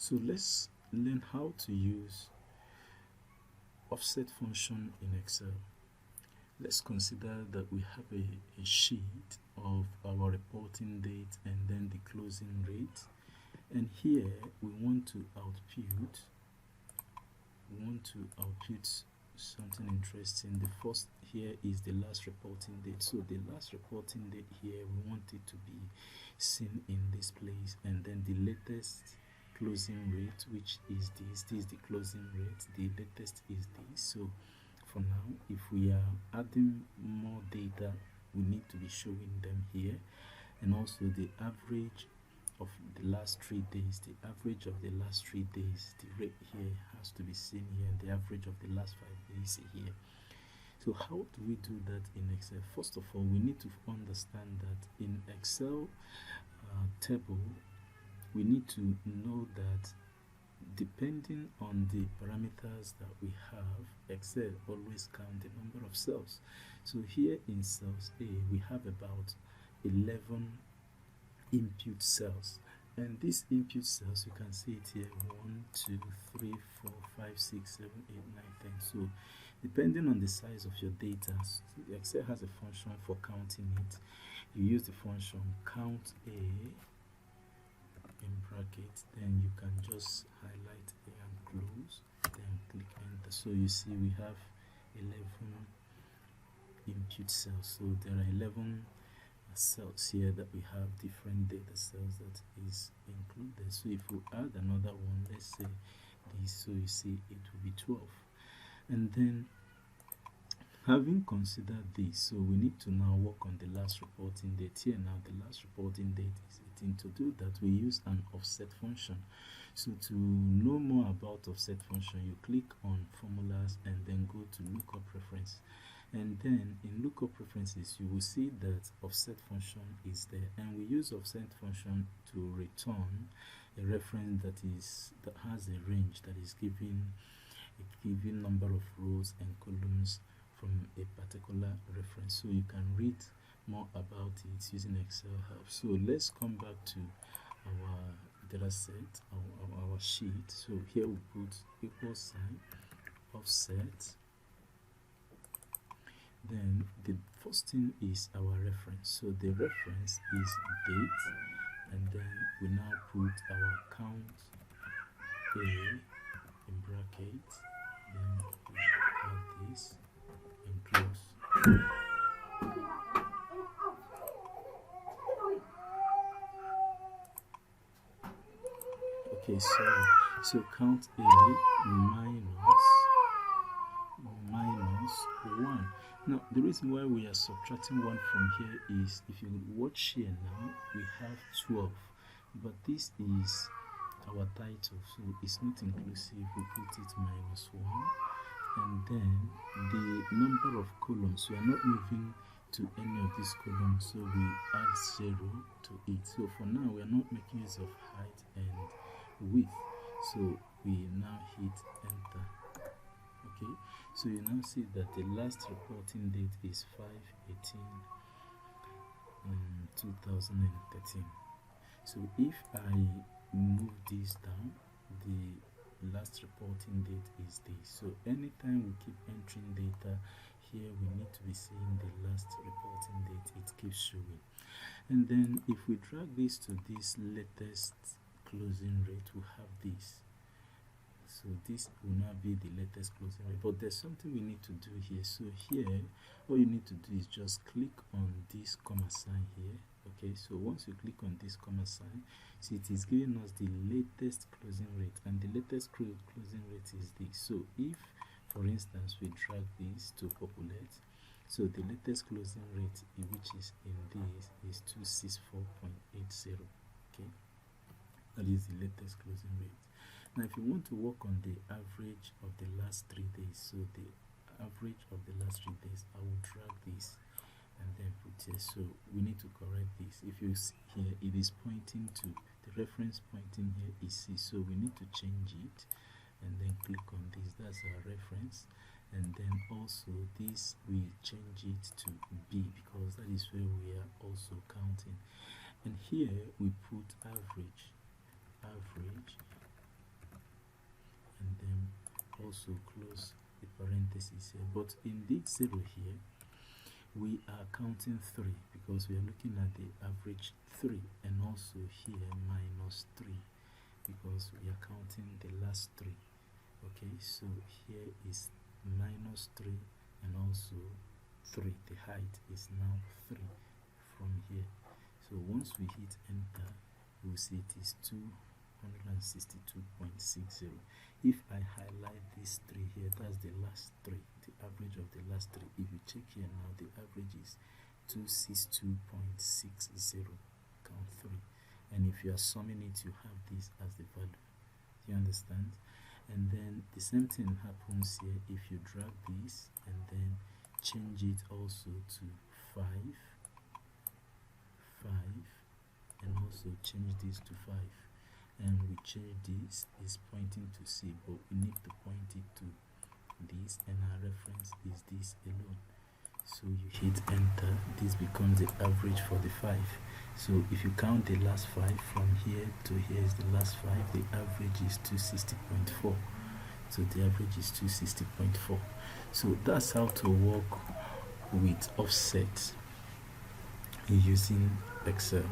So let's learn how to use offset function in Excel. Let's consider that we have a sheet of our reporting date and then the closing rate, and here we want to output something interesting. The first here is the last reporting date. So the last reporting date here, we want it to be seen in this place, and then the latest closing rate, which is this is the closing rate, the latest is this. So for now, if we are adding more data, we need to be showing them here, and also the average of the last 3 days, the average of the last 3 days, the rate here has to be seen here, and the average of the last 5 days here. So how do we do that in Excel? First of all, we need to understand that in Excel table, we need to know that depending on the parameters that we have, Excel always count the number of cells. So here in cells A, we have about 11 input cells, and these input cells, you can see it here, 1 2 3 4 5 6 7 8 9 10. So depending on the size of your data, Excel has a function for counting it. You use the function count A in brackets, then you can just highlight A and close, then click enter. So you see we have 11 input cells. So there are 11 cells here that we have different data cells that is included. So if we add another one, let's say this, so you see it will be 12. And then having considered this, so we need to now work on the last reporting date. Here now the last reporting date is 18. To do that, we use an offset function. So to know more about offset function, you click on formulas and then go to lookup reference. And then in lookup references, you will see that offset function is there, and we use offset function to return a reference that has a range that is giving a given number of rows and columns from a particular reference. So you can read more about it using Excel help. So let's come back to our data set, our sheet. So here we put equal sign, offset. Then the first thing is our reference. So the reference is date, and then we now put our count A in brackets, then we add this and close. Okay, so count A minus 1. Now the reason why we are subtracting 1 from here is, if you watch here now, we have 12, but this is our title, so it's not inclusive. We put it minus 1, and then the number of columns, we are not moving to any of these columns, so we add 0 to it. So for now, we are not making use of height and width, so we now hit enter. Okay, so you now see that the last reporting date is 5/18 2013. So if I move this down, the last reporting date is this. So anytime we keep entering data here, we need to be seeing the last reporting date. It keeps showing. And then if we drag this to this latest closing rate, we have this. So this will now be the latest closing rate, but there's something we need to do here. So here, all you need to do is just click on this comma sign here. Okay, so once you click on this comma sign, see it is giving us the latest closing rate, and the latest closing rate is this. So if, for instance, we drag this to populate, so the latest closing rate, which is in this, is 264.80. Okay, that is the latest closing rate. Now if you want to work on the average of the last 3 days, so the average of the last 3 days, I will drag this and then put here. So we need to correct this. If you see here, it is pointing to the reference, pointing here is C, so we need to change it and then click on this. That's our reference. And then also this, we change it to B, because that is where we are also counting. And here we put average also close the parenthesis here. But in this 0 here, we are counting 3 because we are looking at the average 3, and also here minus 3 because we are counting the last 3. Okay, so here is minus 3 and also 3. The height is now 3 from here. So once we hit enter, we'll see it is 262.60. If I highlight this 3 here, that's the last 3, the average of the last 3. If you check here now, the average is 262.60, count 3. And if you are summing it, you have this as the value. Do you understand? And then the same thing happens here if you drag this and then change it also to 5, and also change this to 5. And we change this, is pointing to C, but we need to point it to this, and our reference is this alone. So you hit enter, this becomes the average for the 5. So if you count the last 5 from here to here is the last 5, the average is 260.4. So the average is 260.4. So that's how to work with offset using Excel.